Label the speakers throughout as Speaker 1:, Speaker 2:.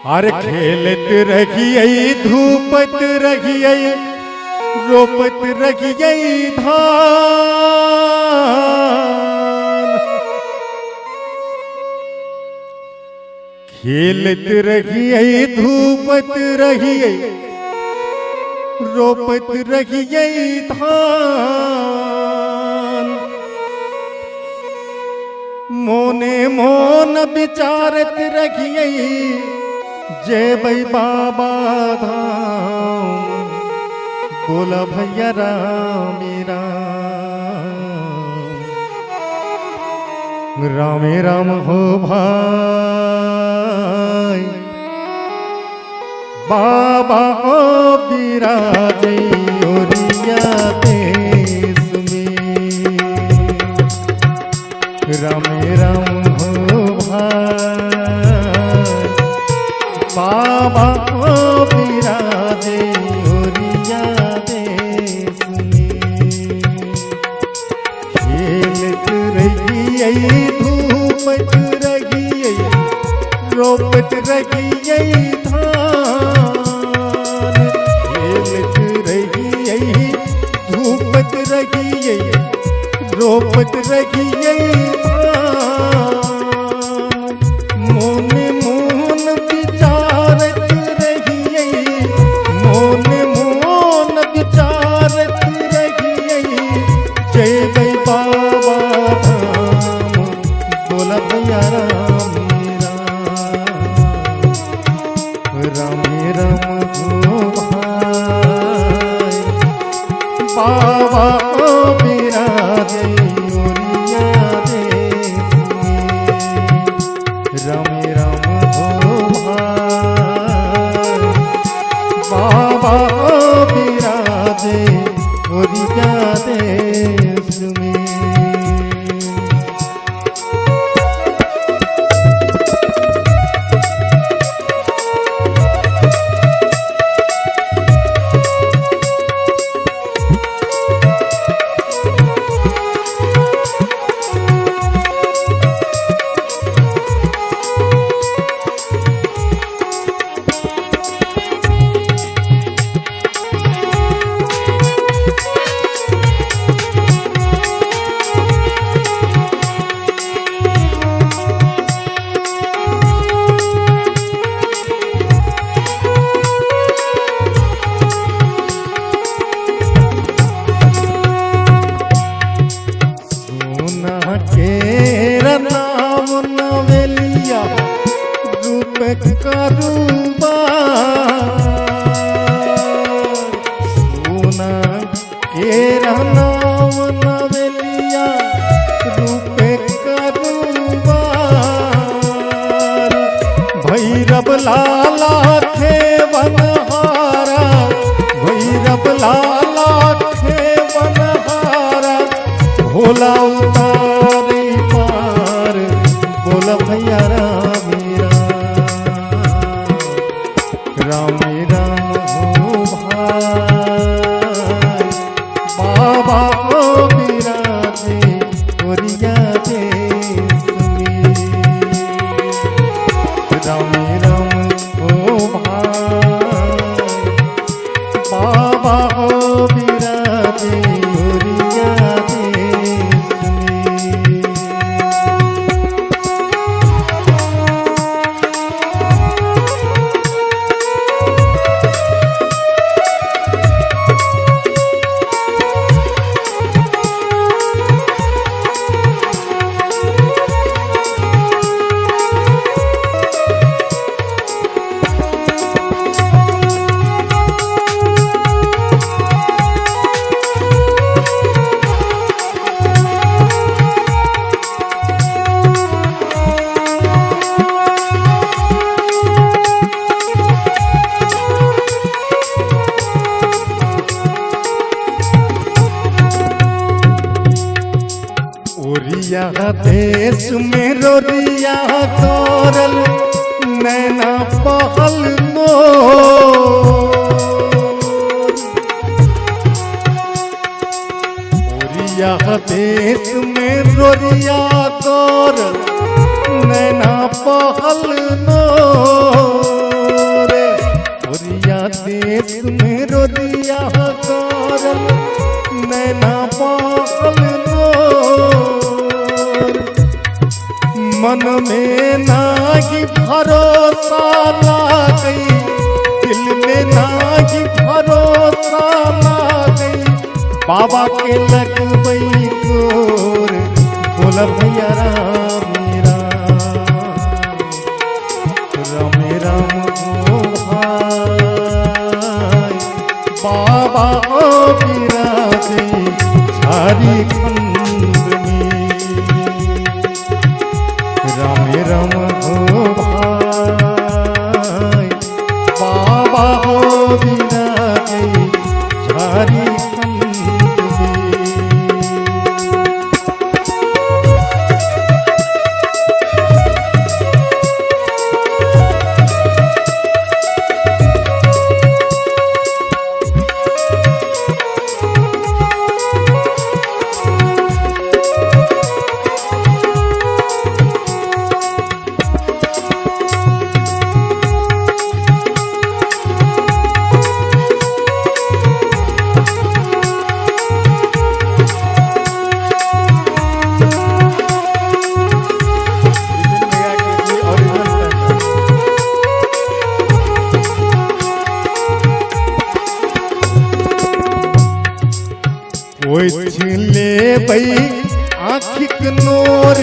Speaker 1: अरे खेलत रहिए धूपत रहिए रोपत रहिए धान। खेलत रहिए धूपत रहिए रोपत रहिए धान। मोने मोन विचारत रहिए जय बाबा धाम। बोला भैया राम राम राम राम हो भाई। बाबा हो बिराजे ओरिया देश में। राम राम हो भाई। बाबा हो बिराजे ओरिया देश में। खेलत रहिए धूपत रहिए रोपत रहिए धान। खेलत रहिए धूपत रहिए रोपत रहिए धान। मोन मोन विचारत रहिए मोन मोन विचारत रहिए जय बाबा धाम। बोला भैया राम राम राम हो भाई। बाबा ओ बिराजे ओरिया देश में। राम राम हो भाई। बाबा ओ बिराजे ओरिया देश में। नाम नवेलिया रूप करूबा। सोना केरा नाम नवेलिया रूप करूबा। भैरव लाला थे बनहारा भैरव लाला थे बनहारा। भोला उतारे पार बोला भैया राम राम राम हो भाई। बाबा हो बिराजे ओरिया देश में। राम राम हो भाई। बाबा हो बिराजे ओरिया देश में। ओरिया देश में रोरिया तोरल नैना पहल नो। ओरिया देश में रोरिया तोरल नैना पहल नो। में रोरिया करल नैना पागल मोर मन में नागी भरोसा लागई दिल में नागी भरोसा लागई बाबा के लगबई तोर बोल भैया राम राम राम ओ भाई बाबा ओ बिराजे झारी खंड में राम राम ओ भाई बाबा ओ बिराजे झारी ले बई आँखिक नोर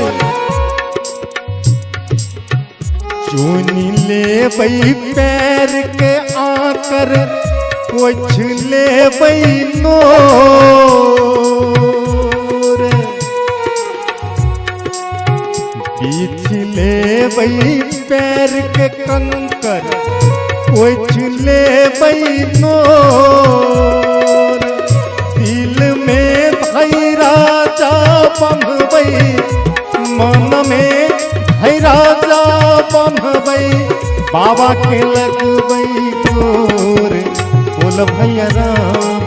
Speaker 1: चुनी ले बई पैर के आकर पोछ ले बई नोर बीछ ले बई पैर के कंकर पोछ ले बई नोर दिल में भई राजा बंधबई मन में भई राजा बंधबई बाबा के लगबई तोर बोल भैया राम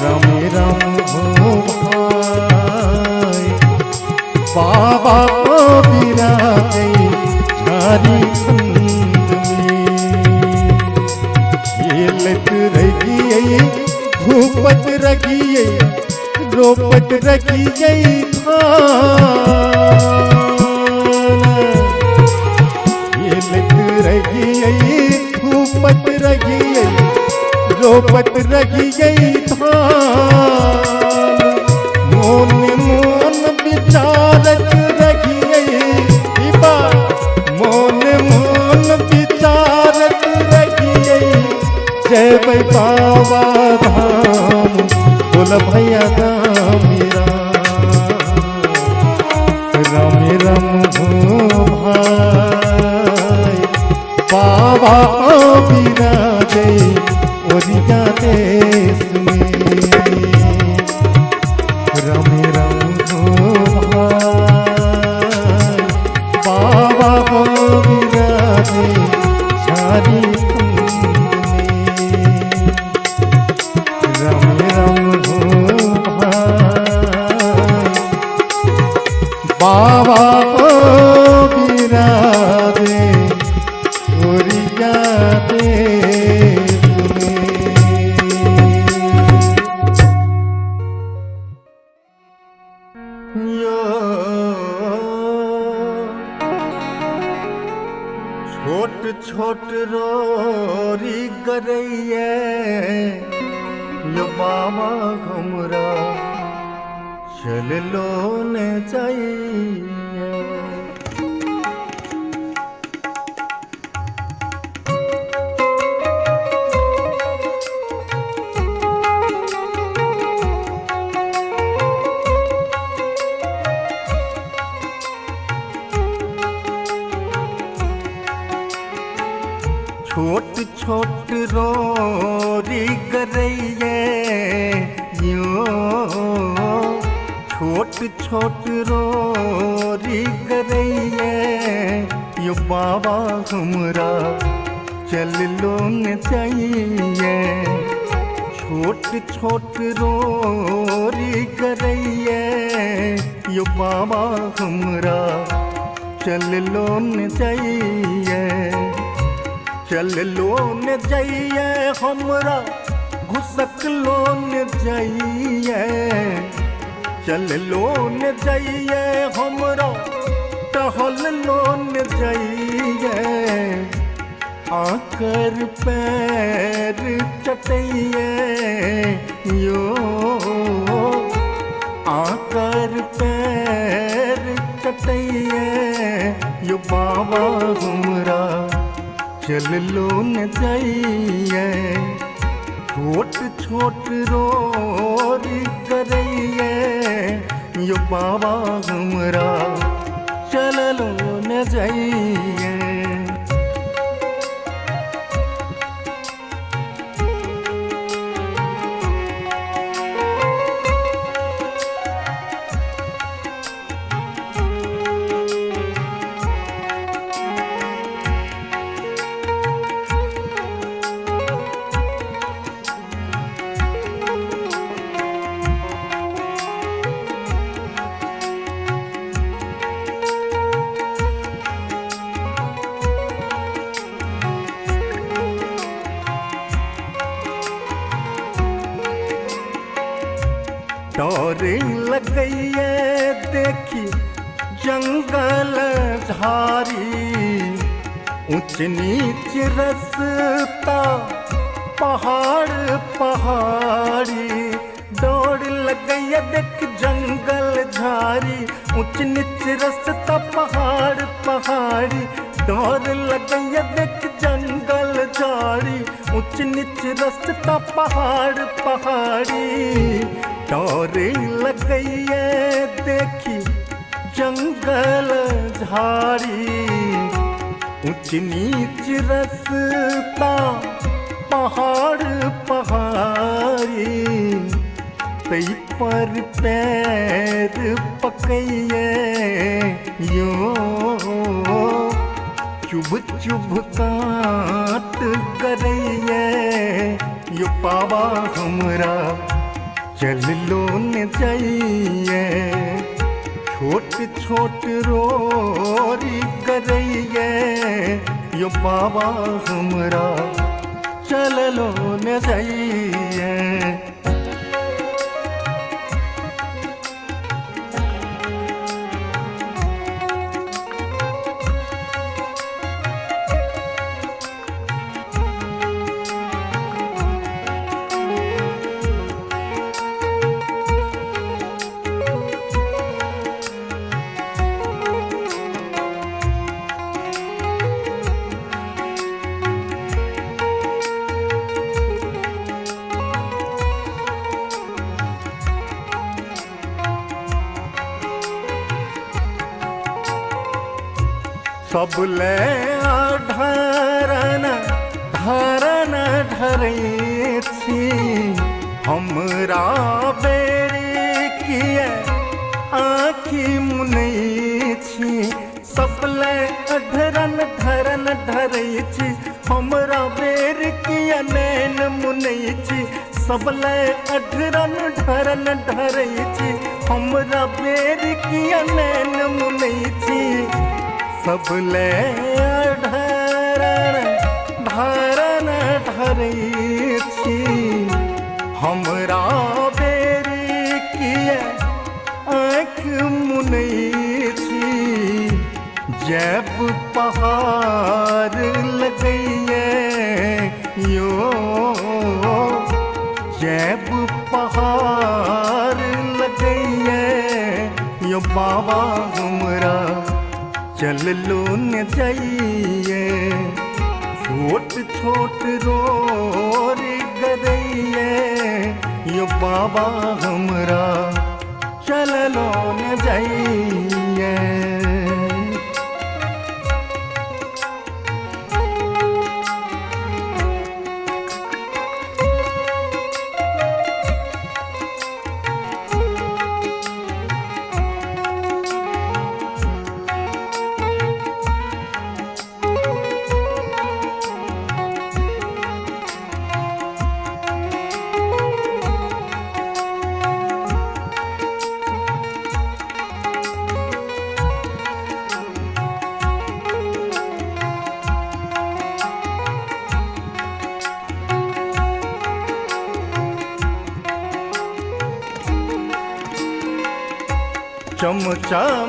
Speaker 1: राम राम हो भाई बाबा को बिराजे झारी खंड में खेलत रहिए धूपत रखिए रोपत रखिए खेलत रहिए धूपत रखिए रोपत रखिए मोन मोन विचारत रखिए मोन मोन विचारत रखिए जय बाबा धाम बोल भैया राम राम राम हो भाई बाबा बिराजे ओरिया देश में राम राम हो भाई बाबा बिराजे झारी बाबा ओ बिराजे ओरिया देश में। यो छोट छोट रोरी गरैया यो बाबा हमरा चल लो न चाहिए छोट छोट रोरी गरैया यो छोट छोट रोरी गरैया यो बाबा हमरा चल लो न चाहिए छोट छोट रोरी गरैया यो बाबा हमरा चल लो न चाहिए चल लो न जाइए हमरा घुसक लो न जाइए, चल लो न जाइए हमरा टहल लो न जाइए, आकर पैर चटइए यो, आकर पैर चटइए यो बाबा हमरा चल लो न जाइए, छोट छोट रोरी करइए यो बाबा हमरा चल लो न जाइए। डोर लगइए देखी जंगल झारी, ऊंच नीच रस्ता पहाड़ पहाड़ी, डोर लगइए देख जंगल झारी, ऊंच नीच रस्ता पहाड़ पहाड़ी, डोर लगइए देख जंगल झाड़ी, ऊंच नीच रस्ता पहाड़ पहाड़ी, डोर लगइए देखी जंगल झाड़ी, ऊंच नीच रस्ता पहाड़ पहाड़ी, तई पर पैर पकइए यो, चुभ चुभ काट करइए यो बाबा हमरा चल लो न जाइए, छोट छोट रोरी करइए यो बाबा हमरा चल लो न जाइए। सबले ढरन धरन ढरै छी, हमरा बेरी किए आँखि मुनै छी, सबले ढरन धरन ढरै छी, हमरा बेर किए नैन मुनै छी, सबले ढरन ढरन ढरै छी, हमरा बेर किए नैन मुनै छी, सबले ढरन धरन ढरै छी, हमरा बेरी किए आँखि मुनै छी, जब पहाड़ लगइए यो, जब पहाड़ लगइए यो बाबा हमरा चल लो न जाइए, छोट छोट रोरी करइए यो बाबा हमरा चल लो न जाइए।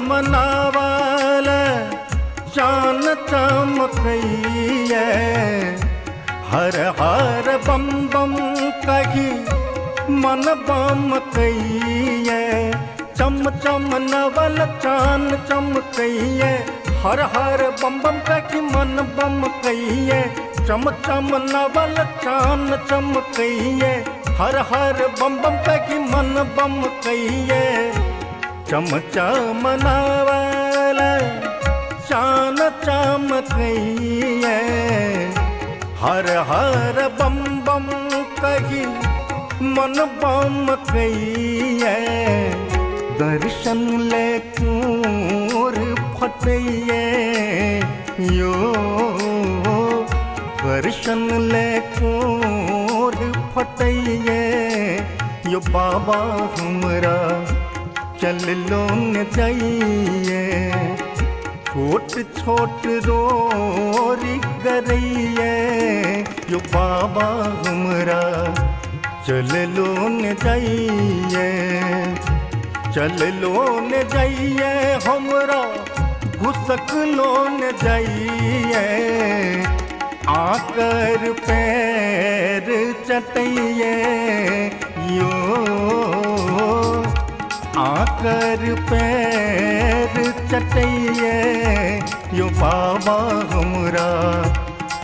Speaker 1: चमचमनावल चान चमकइए हर हर बम बम कही मन बम कइए चमचमनावल चान चमकइए हर हर बम बम कही मन बम कइए चमचमनावल चान चमकइए हर हर बम बम कही मन बम कइए चमचमनावल चान चमकइए हर हर बम बम कही मन बम कइए दर्शन ले चूर फटइए यो दर्शन ले चूर फटइए यो बाबा हमरा चल लो न जाइए छोट छोट रोरी करइए यो बाबा हमरा चल लो न जाइए चल लो न जाइए हमरा घुसक लो न जाइए आकर पैर चटइए यो आकर पैर चटइए यो बाबा हमरा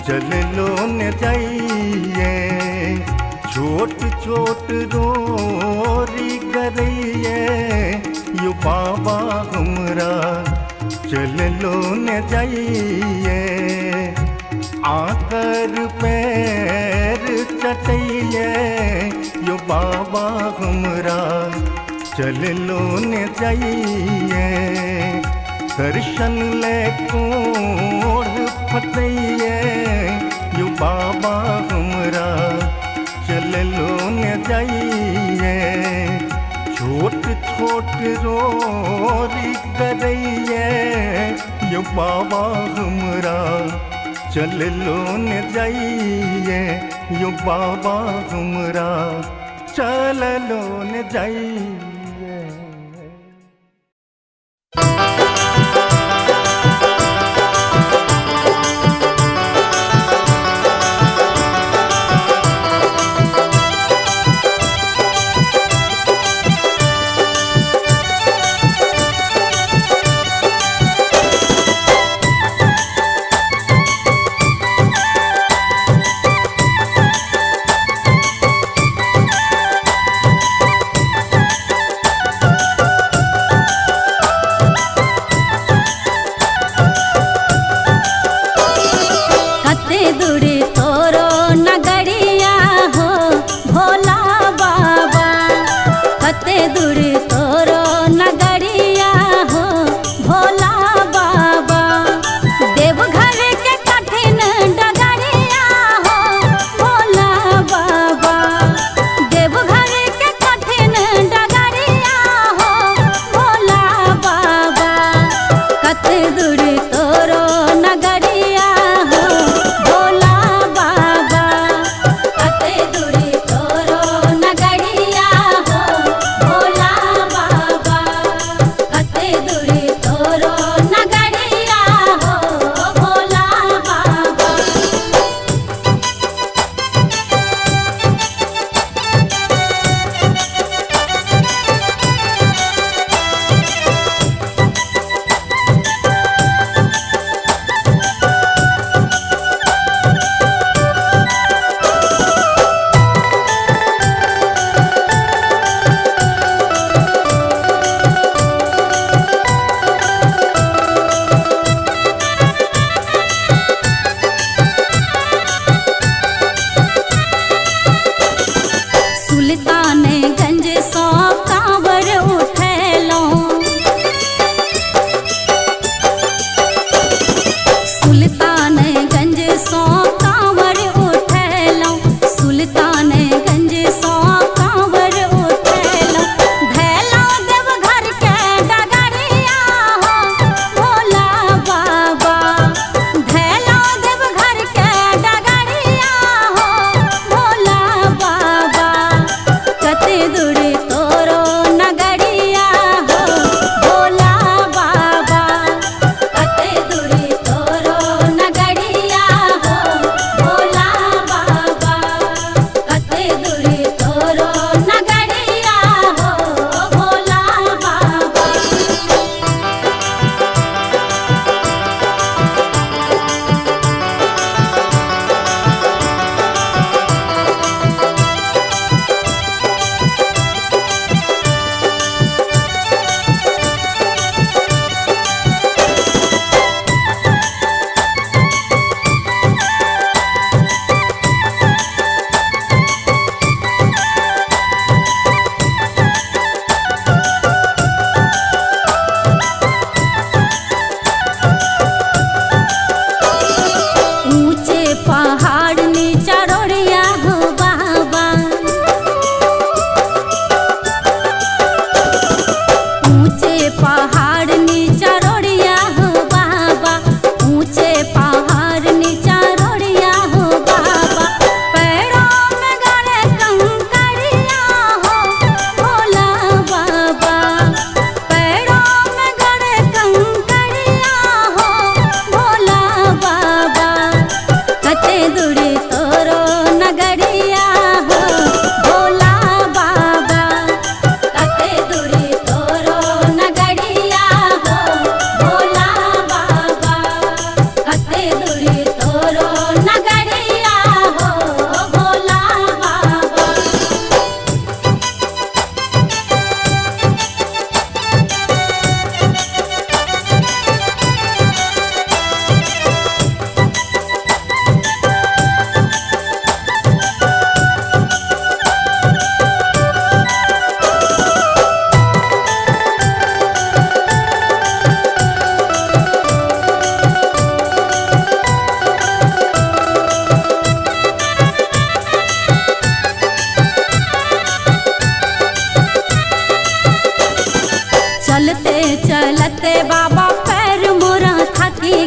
Speaker 1: चल लो न जाइए छोट छोट रोरी करइए यो बाबा हमरा चल लो न जाइए आकर पैर चटइए यो बाबा हमरा चल लो न जाइए दर्शन ले कोढ़ फटइए यो बाबा हमरा चल लो न जाइए छोट छोट रोरी करइए यो बाबा हमरा चल लो न जाइए यो बाबा हमरा चल लो न जाइए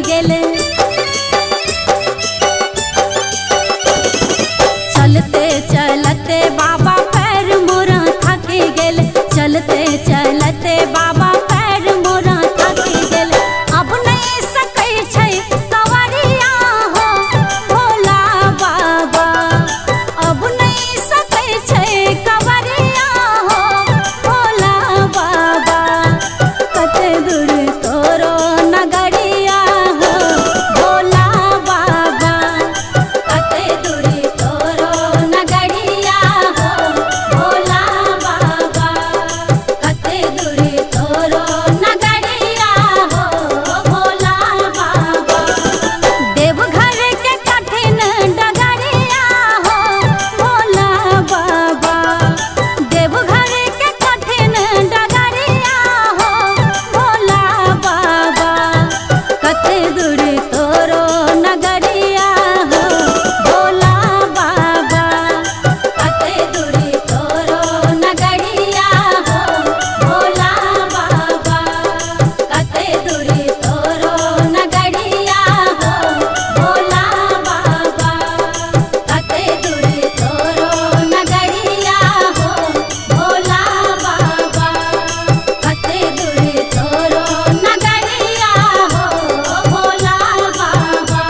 Speaker 2: गेल। चलते चलते बाबा पैर मोरा थक गेल। चलते चलते बाबा पैर मोरा थक गेल। अब नहीं सकै छै कंवरिया हो भोला बाबा। अब नहीं सकै छै कंवरिया हो भोला बाबा। कते दूर तोरो नगरिया हो भोला बाबा। कते दूर तोरो नगरिया हो भोला बाबा। कते दूर तोरो नगरिया हो भोला बाबा। देवघर के कठिन डगरिया हो भोला बाबा। देवघर के कठिन डगरिया हो भोला बाबा। कते दूर तोरो नगरिया हो भोला बाबा। कते दूर तोरो नगरिया हो भोला बाबा। कते दूर तोरो नगरिया हो भोला बाबा। कते दूर तोरो नगरिया हो भोला बाबा। कते दूर तोरो नगरिया हो भोला बाबा।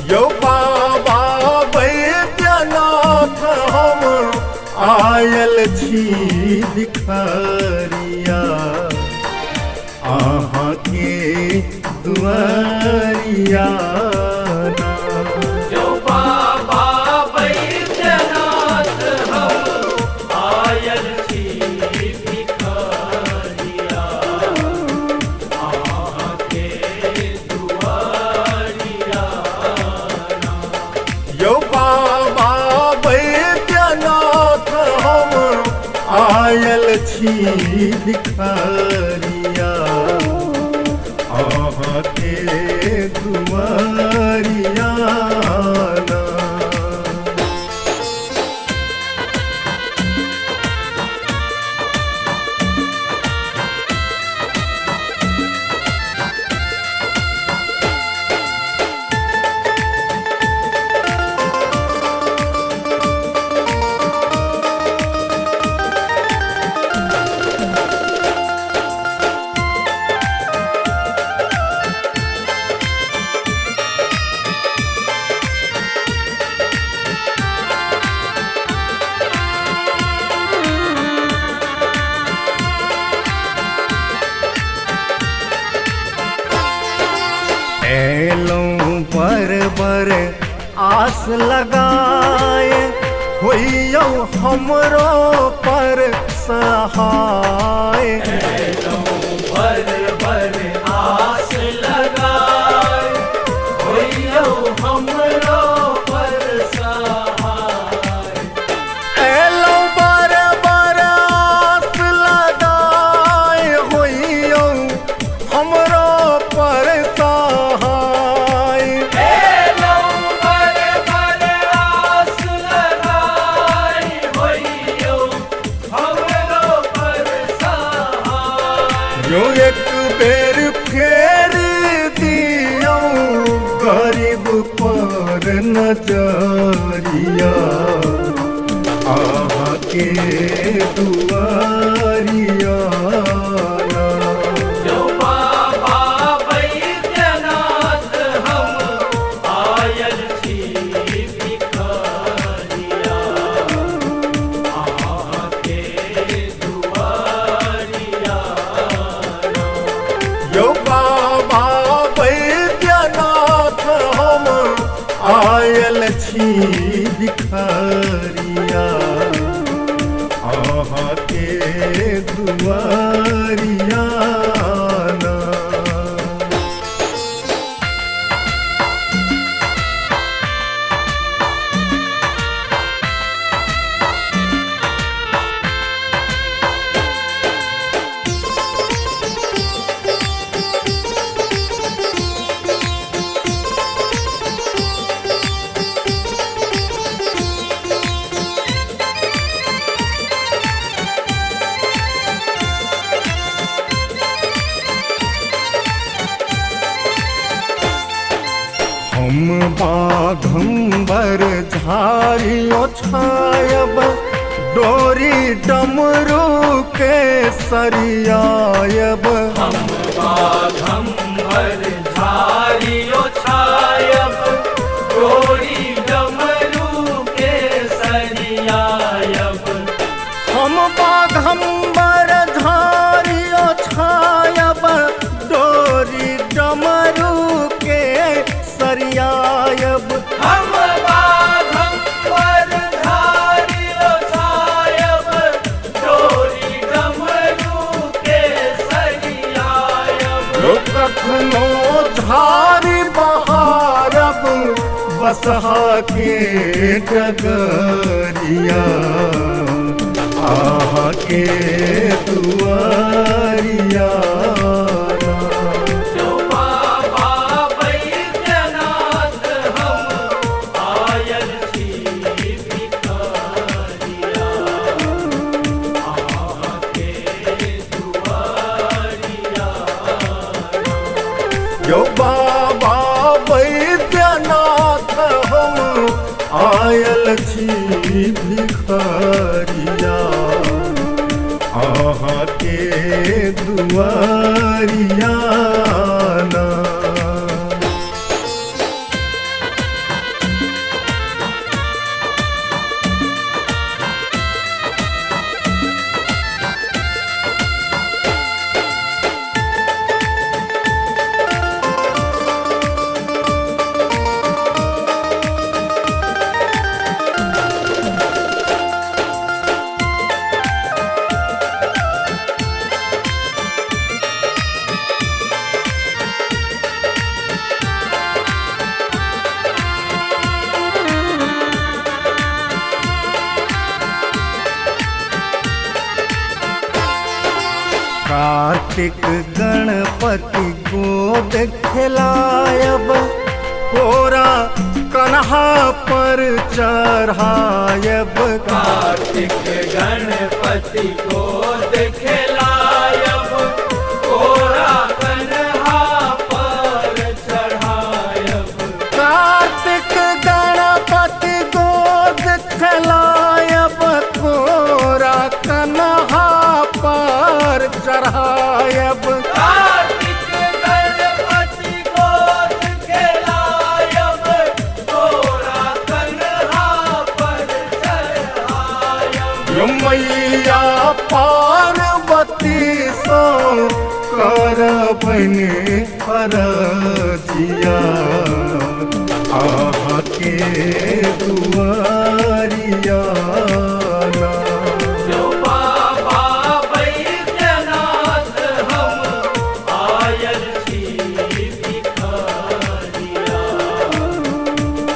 Speaker 1: यो बाबा वैद्यनाथ हम आयल छी भिखारिया अहाँ के दुआरिया ना।
Speaker 3: जो बाबा वैद्यनाथ हम आयल छी भिखारिया आके दुआरिया।
Speaker 1: यो बाबा वैद्यनाथ हम आयल छी भिखारिया अहाँ के दुआरिया ना। एलौं बर आस लगाए होइयौ हमरो पर सहाय।
Speaker 3: भर भर आस लगाए होइयौ हमरो पर सहाय।
Speaker 1: एलौं बर आस लगाए होइयौ हमरो पर सहाय।
Speaker 3: एलौं भर भर आस लगाए होइयौ हमरो पर सहाय।
Speaker 1: जो एक बेर फेर दियौ गरीब पर नजरिया अहाँ के दुआरिया ना।
Speaker 3: जो बाबा वैद्यनाथ हम आयल छी भिखारिया आके
Speaker 1: आहा के दुआरिया ना। हम बाघंबर झारियो छायब डोरी डमरू के सरियायब।
Speaker 3: हम बाघंबर झारियो छायब डोरी डमरू के सरियायब।
Speaker 1: हम बाघंबर झारियो छायब डोरी डमरू के सरियायब।
Speaker 3: हम बाघंबर झारियो छायब डोरी डमरू के सरियायब।
Speaker 1: कखनो झारी बहारब बसहा के डगरिया आहा के दुआरिया ना।
Speaker 3: जो बाबा बैद्यनाथ हम आयल छी भिखारिया आके दुआरिया।
Speaker 1: जो बाबा बैद्यनाथ हम आयल छी भिखारिया आहा के दुआरिया ना। कार्तिक गणपति गोद खिलायब कोरा कन्हा पर चढ़ायब।
Speaker 3: कार्तिक गणपति को दिखलायब कोरा कन्हा पर चढ़ायब।
Speaker 1: कार्तिक गणपति गोद खिलायब कोरा कन्हा पर चढ़ायब।
Speaker 3: कार्तिक गणपति को दिखलायब कोरा कन्हा पर चढ़ायब।
Speaker 1: मैया पार्वती सो करबनि अरजिया आहा के दुआरिया ना।
Speaker 3: जो बाबा बैद्यनाथ हम आयल छी भिखारिया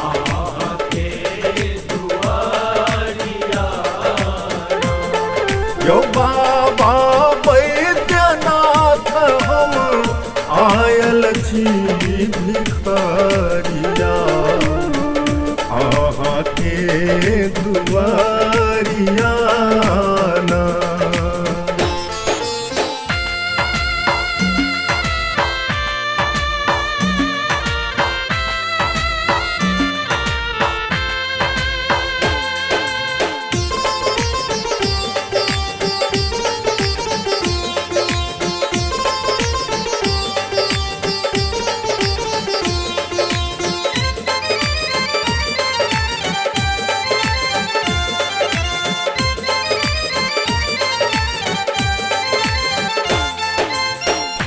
Speaker 3: आके दुआरिया।
Speaker 1: जो बाबा बैद्यनाथ हम आयल छी भिखारिया आहा के दुआरिया ना।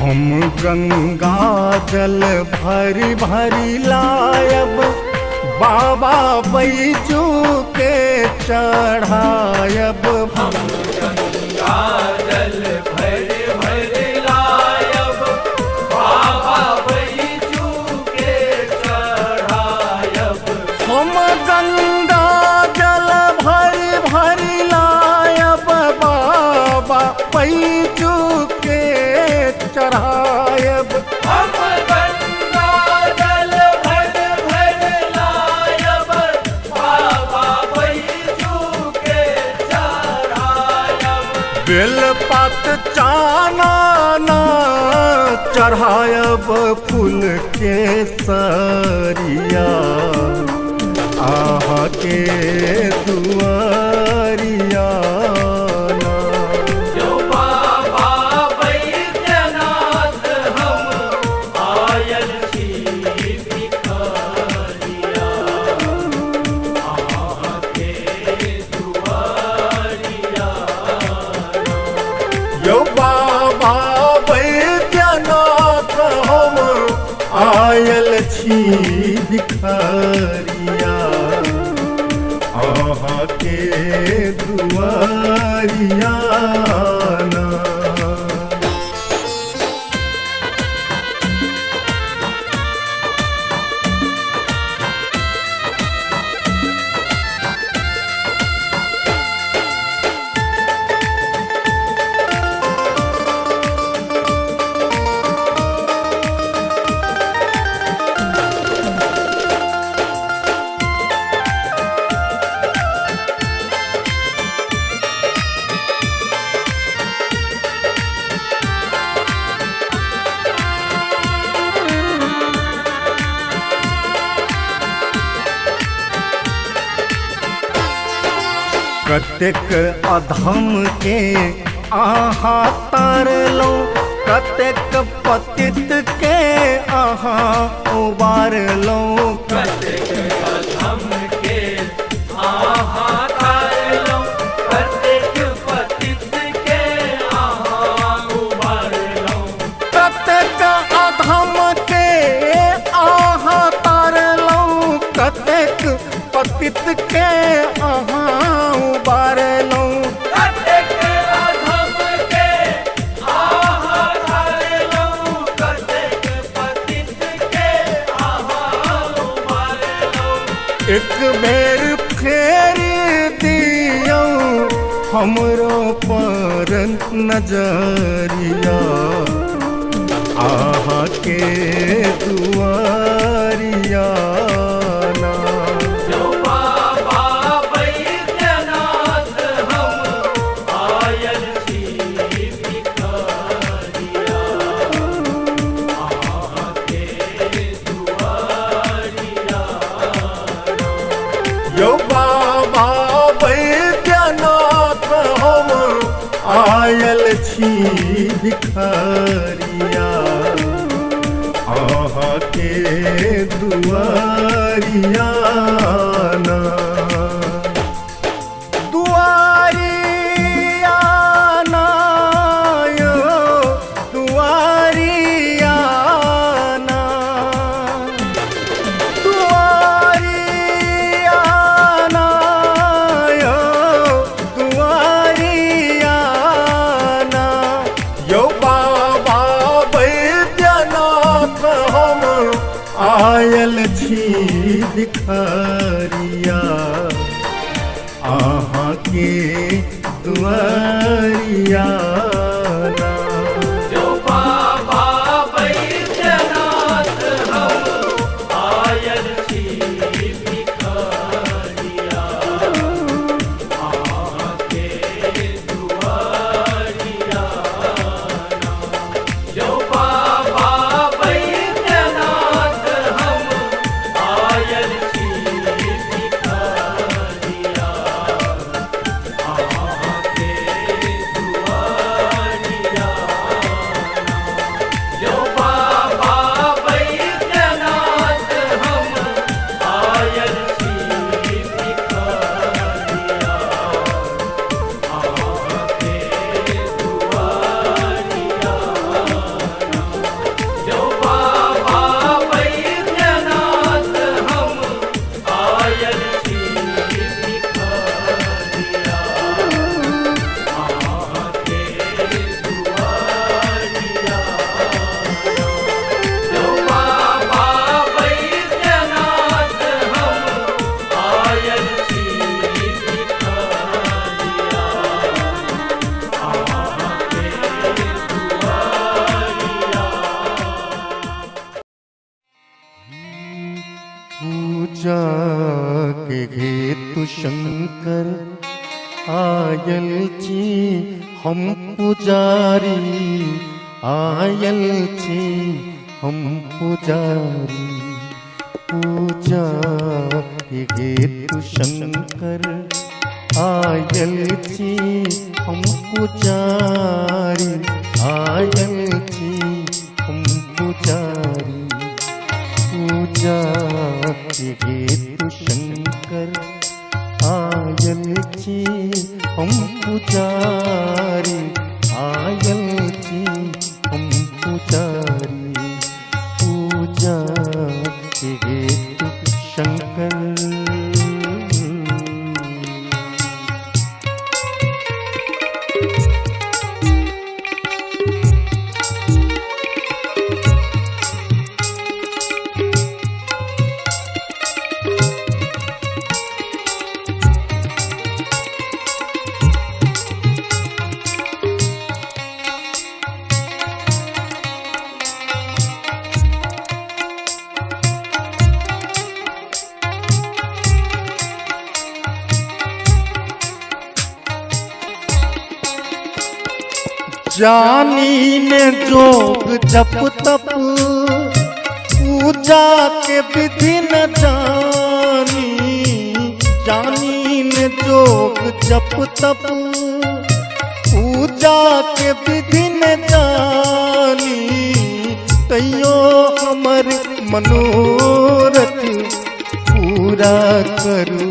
Speaker 1: हम गंगा जल भरी भरी लायब बाबा बैजू के चढ़ायब।
Speaker 3: हम
Speaker 1: बाबा पैजू के चढ़ायब।
Speaker 3: हम गंगा जल भर भर लायब, बाबा बैजू के चढ़ायब।
Speaker 1: बेलपात चानना चढ़ायब, फूल के सरिया आहा के दुआरिया ना।
Speaker 3: जो बाबा बैद्यनाथ हम आयल छी भिखारिया, आके दुआरिया।
Speaker 1: यो बाबा बैद्यनाथ हम आयल छी भिखारिया, आहा के दुआरिया ना। कतेक अधम के आहा तारलो, कतेक पतित के आहा उबारलो।
Speaker 3: कतेक अधम के आहा तारलो, कतेक पतित के आहा उबारलो।
Speaker 1: कतेक अधम के आहा तारलो, कतेक पतित के आहा उबारलो।
Speaker 3: कतेक अधम के आहा तारलो, कतेक पतित के आहा उबारलो।
Speaker 1: एक बेर फेर दियो हमरो पर नजरिया, आहा के दुआरिया ना।
Speaker 3: जो बाबा बैद्यनाथ हम आयल छी भिखारिया, आके दुआरिया।
Speaker 1: यो बाबा बैद्यनाथ हम आयल छी भिखारिया, आहा के दुआरिया ना। दुआरिया ना यो दुआरिया ना, दुआरिया ना यो दुआरिया ना। यो बाबा बैद्यनाथ हम आयल छी भिखारिया, आहा के दुआरिया ना।
Speaker 3: जो बाबा बैद्यनाथ हम आयल छी भिखारिया, आके दुआरिया। जो बाबा बैद्यनाथ हम आयल छी भिखारिया, आके दुआरिया।
Speaker 1: के हेतु शंकर आयल छी हम पुजारी, आयल छी हम पुजारी। पूजा के हेतु शंकर आयल छी हम पुजारी, आयल छी हम पुजारी। पूजा के हेतु शंकर आयल छी हम पुजारी, आयल छी हम पुजारी। पूजा के हेतु शंकर। जानी ने जोग जप तप पूजा के विधि न जानी, जानी ने जोग जप तप पूजा के विधि न जानी। तैयो हमर मनोरथ पूरा करू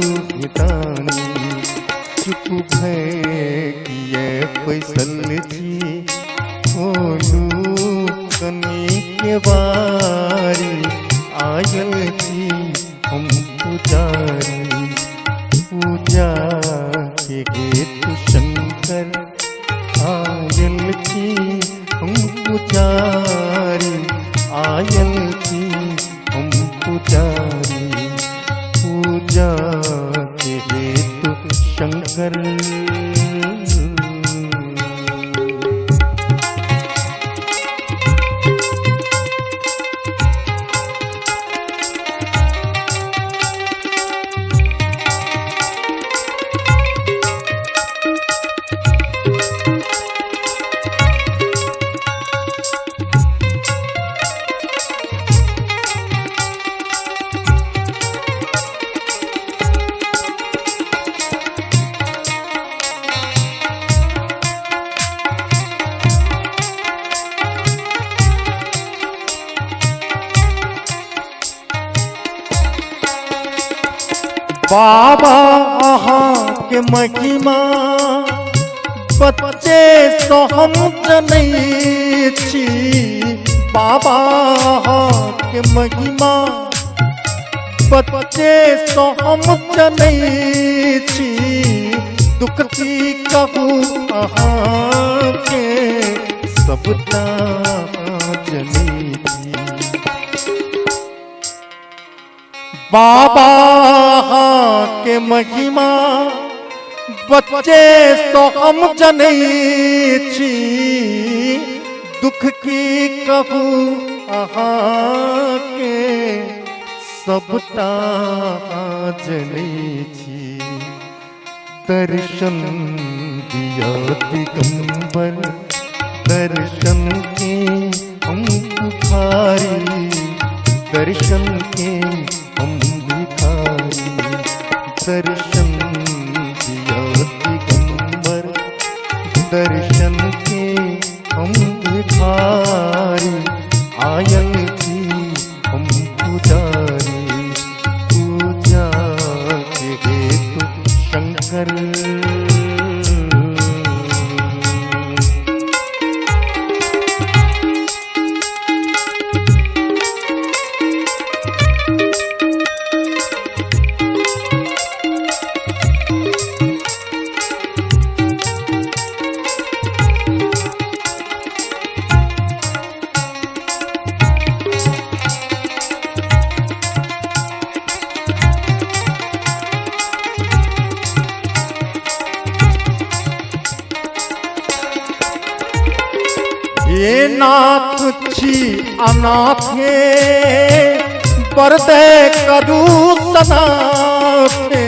Speaker 1: दानी। चुप भय किए पैसल छी बोलू कनी के बारी, आयल छी हम पुजारी। पूजा के हेतु शंकर आयल छी हम पुजारी, आयल छी हम पुजारी। पूजा के हेतु शंकर। बाबा अहाँ के महिमा बच्चे तो हम जनै छी। बाबा अहाँ के महिमा बच्चे तो हम जनै छी। दुख की कहूँ अहाँ के सबटा जनै छी। बाबा के महिमा बच्चे तो हम जनै छी। दुख की कहूँ अहाँ के सबटा जनै छी। दर्शन दिया दिगंबर, दर्शन के हम पुकारी, दर्शन के हम भिखारी। दर्शन दिया दिगंबर, दर्शन के हम भिखारी। आयल छी हम पुजारी, पूजा के हेतु शंकर। ये नाथ छी अनाथे, बरदे करू सदा अनाथे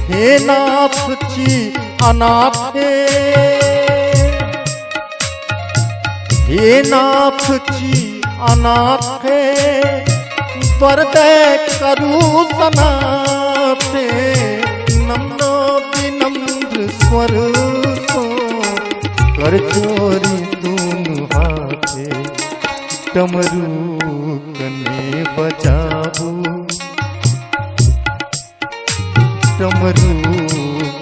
Speaker 1: हे नाथ छी अनाथे हे नाथ छी अनाथे वरदे करू सनाथे नम्र विनम्र स्वर को कर चोरी दोनों हाथे डमरू कने बजाबू डमरू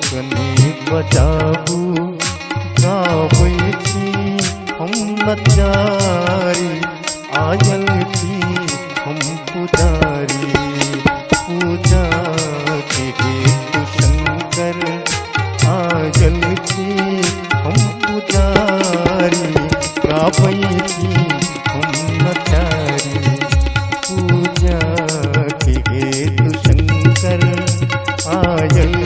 Speaker 1: कने बजाबू गाबै छी हम नचारी आयल छी हम पुजारी पूजा के हेतु शंकर आयल छी हम पुजारी गाबै छी हम नचारी पूजा के हेतु शंकर आयल